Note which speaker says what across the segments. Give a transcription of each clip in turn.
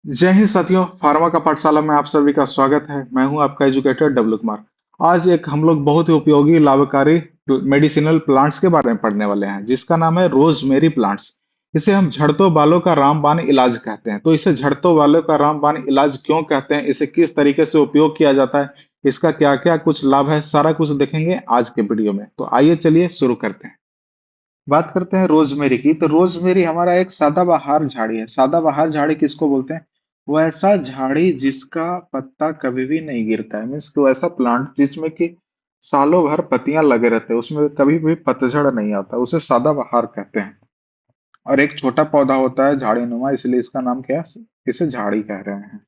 Speaker 1: जय हिंद साथियों, फार्मा का पाठशाला में आप सभी का स्वागत है। मैं हूं आपका एजुकेटर डब्लू कुमार। आज एक हम लोग बहुत ही उपयोगी लाभकारी मेडिसिनल प्लांट्स के बारे में पढ़ने वाले हैं, जिसका नाम है रोजमेरी प्लांट्स। इसे हम झड़तों बालों का रामबाण इलाज कहते हैं। तो इसे झड़तों बालों का रामबाण इलाज क्यों कहते हैं, इसे किस तरीके से उपयोग किया जाता है, इसका क्या क्या कुछ लाभ है, सारा कुछ देखेंगे आज के वीडियो में। तो आइए चलिए शुरू करते हैं। बात करते हैं रोजमेरी की। तो रोजमेरी हमारा एक सदाबहार झाड़ी है। सदाबहार झाड़ी किसको बोलते हैं? वो ऐसा झाड़ी जिसका पत्ता कभी भी नहीं गिरता है, मीन्स वो ऐसा प्लांट जिसमें कि सालों भर पत्तियां लगे रहते हैं, उसमें कभी भी पतझड़ नहीं आता, उसे सदाबहार कहते हैं। और एक छोटा पौधा होता है झाड़ी नुमा, इसलिए इसका नाम क्या है, इसे झाड़ी कह रहे हैं।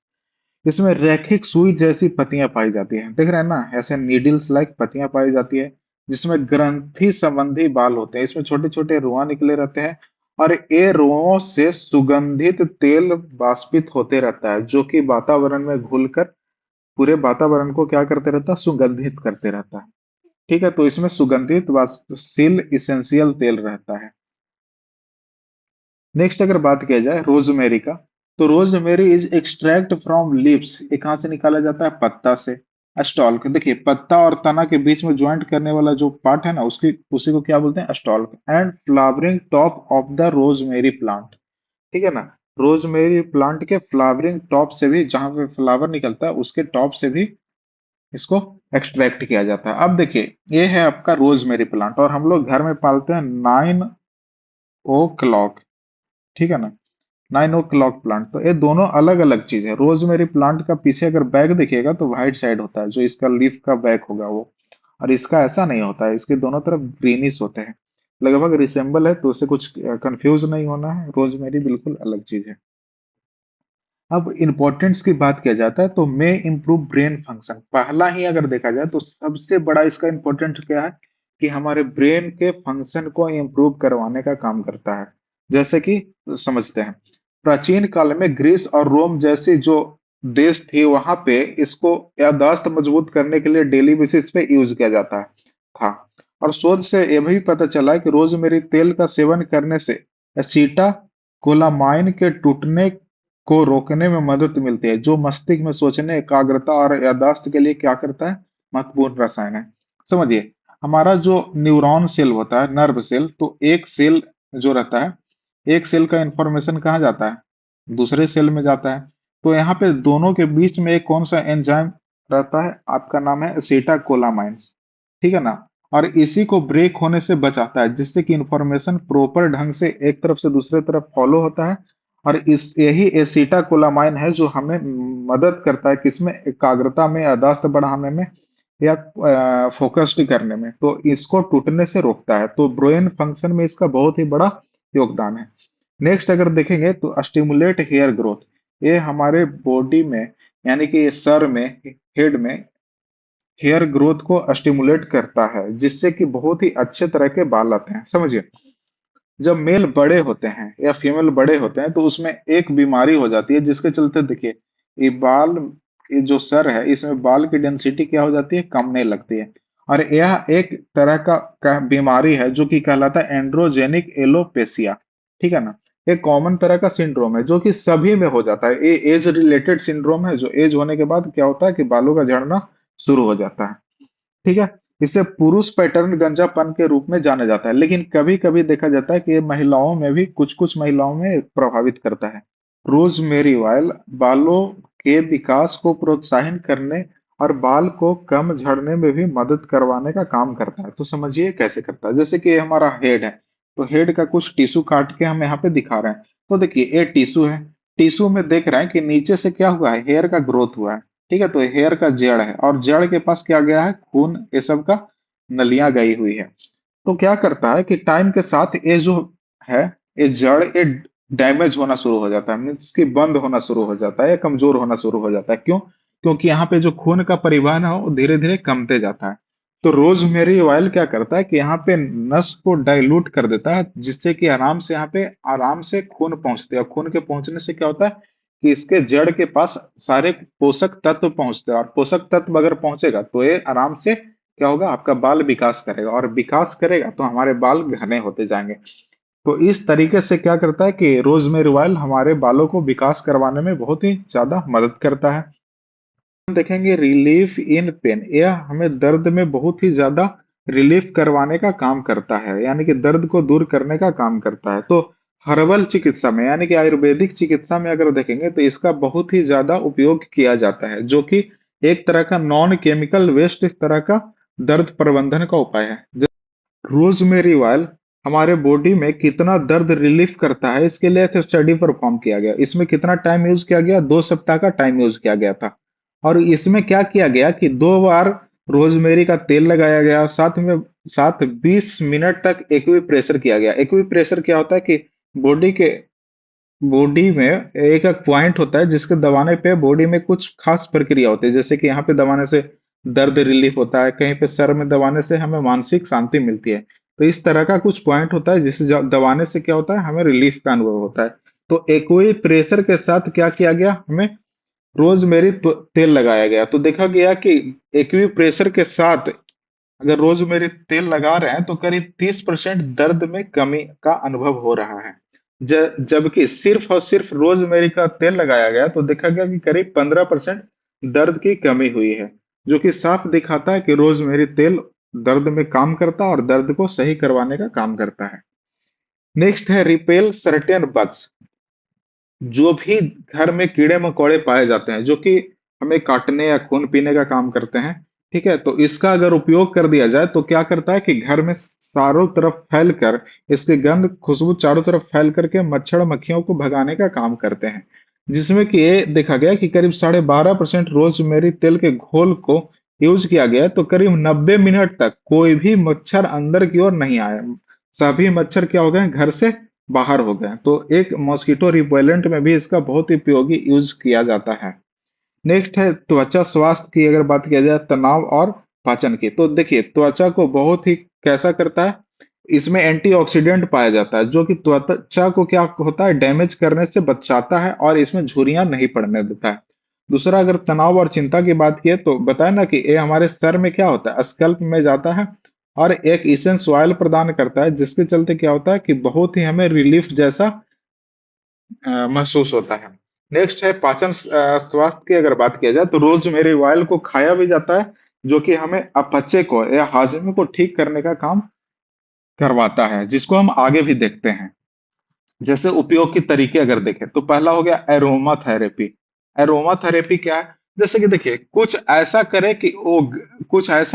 Speaker 1: इसमें रैखिक सुई जैसी पत्तियां पाई जाती हैं, देख रहे हैं ना, ऐसे नीडल्स लाइक पत्तियां पाई जाती है, जिसमें ग्रंथि संबंधी बाल होते हैं। इसमें छोटे छोटे रुआ निकले रहते हैं, और ये रुओं से सुगंधित तेल वाष्पित होते रहता है, जो कि वातावरण में घुलकर पूरे वातावरण को क्या करते रहता है, सुगंधित करते रहता है। ठीक है, तो इसमें सुगंधित वाष्पशील इसेंशियल तेल रहता है। नेक्स्ट अगर बात किया जाए रोजमेरी का, तो rosemary is extract from leaves. ये कहाँ से निकाला जाता है? पत्ता से। स्टॉल्क, देखिए पत्ता और तना के बीच में ज्वाइंट करने वाला जो पार्ट है ना, उसकी उसी को क्या बोलते हैं? Stalk. And flowering top of the rosemary plant. ठीक है ना, रोजमेरी प्लांट के फ्लावरिंग टॉप से भी, जहां पे फ्लावर निकलता है उसके टॉप से भी इसको एक्सट्रैक्ट किया जाता है। अब देखिए, ये है आपका रोजमेरी प्लांट, और हम लोग घर में पालते हैं 9 ओ क्लॉक। ठीक है ना, 9 ओ क्लॉक प्लांट। तो ये दोनों अलग अलग चीज है। रोजमेरी प्लांट का पीछे अगर बैक देखिएगा तो व्हाइट साइड होता है, जो इसका लीफ का बैक होगा वो। और इसका ऐसा नहीं होता है, इसके दोनों तरफ ग्रीनिश होते हैं। लगभग रिसेंबल है, तो उससे कुछ कंफ्यूज नहीं होना है। रोजमेरी बिल्कुल अलग चीज है। अब इम्पोर्टेंस की बात किया जाता है तो मे इम्प्रूव ब्रेन फंक्शन। पहला ही अगर देखा जाए तो सबसे बड़ा इसका इम्पोर्टेंट क्या है, कि हमारे ब्रेन के फंक्शन को इम्प्रूव करवाने का काम करता है। जैसे कि समझते हैं, प्राचीन काल में ग्रीस और रोम जैसी जो देश थे, वहां पे इसको याददाश्त मजबूत करने के लिए डेली बेसिस पे यूज किया जाता है था। और शोध से यह भी पता चला कि रोजमेरी तेल का सेवन करने से एसीटा कोलामाइन के टूटने को रोकने में मदद मिलती है, जो मस्तिष्क में सोचने, एकाग्रता और याददाश्त के लिए क्या करता है, महत्वपूर्ण रसायन है। समझिए, हमारा जो न्यूरॉन सेल होता है, नर्व सेल, तो एक सेल जो रहता है, एक सेल का इंफॉर्मेशन कहाँ जाता है? दूसरे सेल में जाता है। तो यहाँ पे दोनों के बीच में एक कौन सा एंजाइम रहता है? आपका नाम है एसिटाकोलामाइन्स। ठीक है ना, और इसी को ब्रेक होने से बचाता है, जिससे कि इंफॉर्मेशन प्रॉपर ढंग से एक तरफ से दूसरे तरफ फॉलो होता है। और इस यही एसिटाकोलामाइन है जो हमें मदद करता है किसमें? एकाग्रता में, याददाश्त बढ़ाने में, या फोकस्ड करने में। तो इसको टूटने से रोकता है। तो ब्रेन फंक्शन में इसका बहुत ही बड़ा योगदान है। नेक्स्ट अगर देखेंगे तो स्टिमुलेट हेयर ग्रोथ। ये हमारे बॉडी में, यानी कि ये सर में, हेड में हेयर ग्रोथ को स्टिमुलेट करता है, जिससे कि बहुत ही अच्छे तरह के बाल आते हैं। समझिए, जब मेल बड़े होते हैं या फीमेल बड़े होते हैं, तो उसमें एक बीमारी हो जाती है, जिसके चलते देखिए, ये बाल, ये जो सर है, इसमें बाल की डेंसिटी क्या हो जाती है? कमने लगती है। और यह एक तरह का बीमारी है जो कि कहलाता है एंड्रोजेनिक एलोपेसिया। ठीक है ना, एक कॉमन तरह का सिंड्रोम है जो कि सभी में हो जाता है। ये एज रिलेटेड सिंड्रोम है, जो एज होने के बाद क्या होता है कि बालों का झड़ना शुरू हो जाता है। ठीक है, इसे पुरुष पैटर्न गंजापन के रूप में जाना जाता है, लेकिन कभी कभी देखा जाता है कि ये महिलाओं में भी, कुछ कुछ महिलाओं में प्रभावित करता है। रोजमेरी ऑयल बालों के विकास को प्रोत्साहित करने और बाल को कम झड़ने में भी मदद करवाने का काम करता है। तो समझिए कैसे करता है। जैसे कि ये हमारा हेड है, तो हेड का कुछ टिश्यू काट के हम यहाँ पे दिखा रहे हैं। तो देखिए, ये टिश्यू है। टिश्यू में देख रहे हैं कि नीचे से क्या हुआ है? हेयर का ग्रोथ हुआ है। ठीक है, तो हेयर का जड़ है, और जड़ के पास क्या गया है? खून, ये सब का नलियां गई हुई है। तो क्या करता है कि टाइम के साथ ये जो है, ये जड़, ये डैमेज होना शुरू हो जाता है, मीन्स कि बंद होना शुरू हो जाता है या कमजोर होना शुरू हो जाता है। क्यों? क्योंकि यहाँ पे जो खून का परिवहन है वो धीरे धीरे कमते जाता है। तो रोजमेरी ऑयल क्या करता है कि यहाँ पे नस को डाइल्यूट कर देता है, जिससे कि आराम से यहाँ पे आराम से खून पहुंचते हैं। और खून के पहुंचने से क्या होता है कि इसके जड़ के पास सारे पोषक तत्व पहुंचते हैं, और पोषक तत्व अगर पहुंचेगा तो ये आराम से क्या होगा? आपका बाल विकास करेगा, और विकास करेगा तो हमारे बाल घने होते जाएंगे। तो इस तरीके से क्या करता है कि रोजमेरी ऑयल हमारे बालों को विकास करवाने में बहुत ही ज्यादा मदद करता है। हम देखेंगे रिलीफ इन पेन, यह हमें दर्द में बहुत ही ज्यादा रिलीफ करवाने का काम करता है, यानी कि दर्द को दूर करने का काम करता है। तो हर्बल चिकित्सा में यानी कि आयुर्वेदिक चिकित्सा में अगर देखेंगे तो इसका बहुत ही ज्यादा उपयोग किया जाता है, जो कि एक तरह का नॉन केमिकल वेस्ट तरह का दर्द प्रबंधन का उपाय है। रोजमेरी ऑयल हमारे बॉडी में कितना दर्द रिलीफ करता है, इसके लिए एक स्टडी परफॉर्म किया गया। इसमें कितना टाइम यूज किया गया? 2 सप्ताह का टाइम यूज किया गया था। और इसमें क्या किया गया कि 2 बार रोजमेरी का तेल लगाया गया, साथ 20 मिनट तक एक्यूप्रेशर किया गया। एक्यूप्रेशर क्या होता है कि बॉडी के बॉडी में एक एक पॉइंट होता है जिसके दबाने पे बॉडी में कुछ खास प्रक्रिया होती है, जैसे कि यहाँ पे दबाने से दर्द रिलीफ होता है, कहीं पे सर में दबाने से हमें मानसिक शांति मिलती है। तो इस तरह का कुछ पॉइंट होता है जिसे दबाने से क्या होता है, हमें रिलीफ का अनुभव होता है। तो एक्वे प्रेशर के साथ क्या किया गया, हमें रोजमेरी तेल लगाया गया। तो देखा गया कि एक्वे प्रेशर के साथ अगर रोजमेरी तेल लगा रहे हैं तो करीब 30% दर्द में कमी का अनुभव हो रहा है। जबकि सिर्फ और सिर्फ रोजमेरी का तेल लगाया गया तो देखा गया कि करीब 15% दर्द की कमी हुई है, जो कि साफ दिखाता है कि रोजमेरी तेल दर्द में काम करता है और दर्द को सही करवाने का काम करता है। नेक्स्ट है रिपेल सर्टेन बग्स। जो भी घर में कीड़े मकोड़े पाए जाते हैं जो कि हमें काटने या खून पीने का काम करते हैं, ठीक है, तो इसका अगर उपयोग कर दिया जाए तो क्या करता है कि घर में चारों तरफ फैलकर इसकी गंध खुशबू चारों तरफ फैल करके मच्छर मक्खियों को भगाने का काम करते हैं। जिसमें कि ये देखा गया कि करीब 12.5% रोजमेरी तेल के घोल को यूज किया गया तो करीब 90 मिनट तक कोई भी मच्छर अंदर की ओर नहीं आया। सभी मच्छर क्या हो गए, घर से बाहर हो गए। तो एक मॉस्किटो रिपेलेंट में भी इसका बहुत उपयोगी यूज किया जाता है। नेक्स्ट है त्वचा स्वास्थ्य की अगर बात किया जाए, तनाव और पाचन की, तो देखिए त्वचा को बहुत ही कैसा करता है, इसमें एंटीऑक्सीडेंट पाया जाता है जो कि त्वचा को क्या होता है, डैमेज करने से बचाता है और इसमें झुर्रियां नहीं पड़ने देता है। दूसरा अगर तनाव और चिंता की बात किए तो बताया ना कि ये हमारे सर में क्या होता है, स्कल्प में जाता है और एक इसेंस ऑयल प्रदान करता है, जिसके चलते क्या होता है कि बहुत ही हमें रिलीफ जैसा महसूस होता है। नेक्स्ट है पाचन स्वास्थ्य की अगर बात किया जाए तो रोजमेरी ऑयल को खाया भी जाता है, जो कि हमें अपचे को या हाजमे को ठीक करने का काम करवाता है, जिसको हम आगे भी देखते हैं। जैसे उपयोग के तरीके अगर देखें तो पहला हो गया एरोमा थेरेपी। एरोमा थेरेपी क्या है? जैसे कि देखिए कुछ ऐसा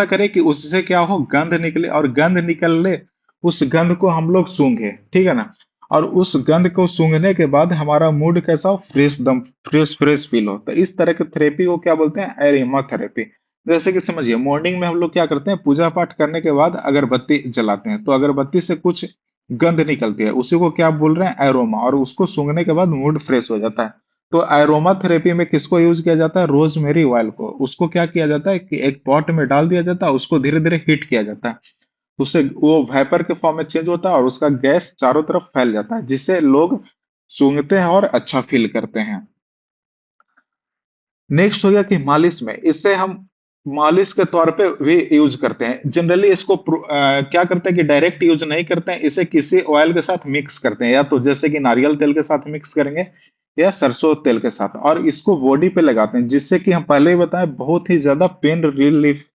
Speaker 1: करे कि उससे क्या हो, गंध निकले, और गंध निकलने उस गंध को हम लोग सूंघे, ठीक है ना, और उस गंध को सूंघने के बाद हमारा मूड कैसा हो, फ्रेश फ्रेश फील हो। तो इस तरह के थेरेपी को क्या बोलते हैं, एरोमा थेरेपी। जैसे कि समझिए मॉर्निंग में हम लोग क्या करते हैं, पूजा पाठ करने के बाद अगरबत्ती जलाते हैं, तो अगरबत्ती से कुछ गंध निकलती है, उसी को क्या बोल रहे हैं, एरोमा, और उसको सूंघने के बाद मूड फ्रेश हो जाता है। तो एरोमा थेरेपी में किसको यूज किया जाता है, रोजमेरी ऑयल को। उसको क्या किया जाता है कि एक पॉट में डाल दिया जाता है, उसको धीरे धीरे हीट किया जाता है, तो उससे वो वेपर के फॉर्म में चेंज होता है और उसका गैस चारों तरफ फैल जाता है, जिससे लोग सूंघते हैं और अच्छा फील करते हैं। नेक्स्ट हो गया कि मालिश में, इससे हम मालिश के तौर पे भी यूज करते हैं। जनरली इसको क्या करते हैं कि डायरेक्ट यूज नहीं करते हैं, इसे किसी ऑयल के साथ मिक्स करते हैं, या तो जैसे कि नारियल तेल के साथ मिक्स करेंगे या सरसों तेल के साथ, और इसको बॉडी पे लगाते हैं, जिससे कि हम पहले ही बताएं बहुत ही ज्यादा पेन रिलीफ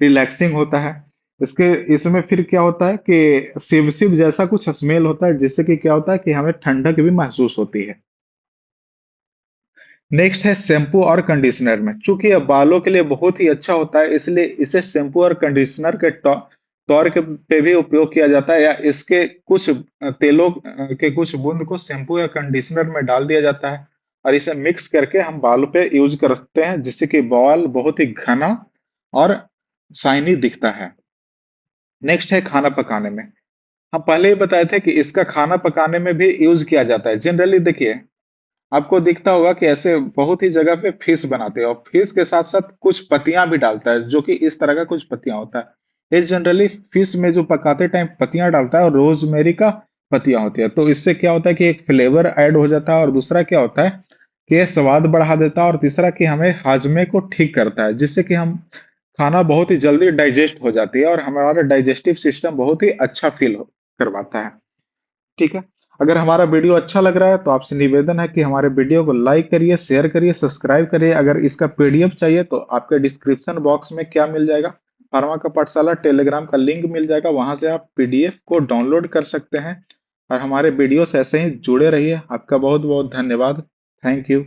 Speaker 1: रिलैक्सिंग होता है। इसके इसमें फिर क्या होता है कि शिव शिव जैसा कुछ स्मेल होता है, जिससे कि क्या होता है कि हमें ठंडक भी महसूस होती है। नेक्स्ट है शैम्पू और कंडीशनर में, चूंकि यह बालों के लिए बहुत ही अच्छा होता है, इसलिए इसे शैम्पू और कंडीशनर के तौर के पे भी उपयोग किया जाता है, या इसके कुछ तेलों के कुछ बूंद को शैम्पू या कंडीशनर में डाल दिया जाता है और इसे मिक्स करके हम बालों पे यूज करते हैं, जिससे कि बाल बहुत ही घना और शाइनी दिखता है। नेक्स्ट है खाना पकाने में। हम पहले ही बताए थे कि इसका खाना पकाने में भी यूज किया जाता है। जनरली देखिए आपको दिखता होगा कि ऐसे बहुत ही जगह पे फिश बनाते हैं और फिश के साथ साथ कुछ पत्तियां भी डालता है, जो कि इस तरह का कुछ पत्तियां होता है। ये जनरली फिश में जो पकाते टाइम पत्तियां डालता है और रोजमेरी का पत्तियां होती है, तो इससे क्या होता है कि एक फ्लेवर ऐड हो जाता है, और दूसरा क्या होता है कि ये स्वाद बढ़ा देता है, और तीसरा कि हमें हाजमे को ठीक करता है, जिससे कि हम खाना बहुत ही जल्दी डाइजेस्ट हो जाती है और हमारा डाइजेस्टिव सिस्टम बहुत ही अच्छा फील करवाता है। ठीक है। अगर हमारा वीडियो अच्छा लग रहा है तो आपसे निवेदन है कि हमारे वीडियो को लाइक करिए, शेयर करिए, सब्सक्राइब करिए। अगर इसका पीडीएफ चाहिए तो आपके डिस्क्रिप्शन बॉक्स में क्या मिल जाएगा, फार्मा का पाठशाला टेलीग्राम का लिंक मिल जाएगा, वहां से आप पीडीएफ को डाउनलोड कर सकते हैं। और हमारे वीडियो से ऐसे ही जुड़े रहिए। आपका बहुत बहुत धन्यवाद। Thank you.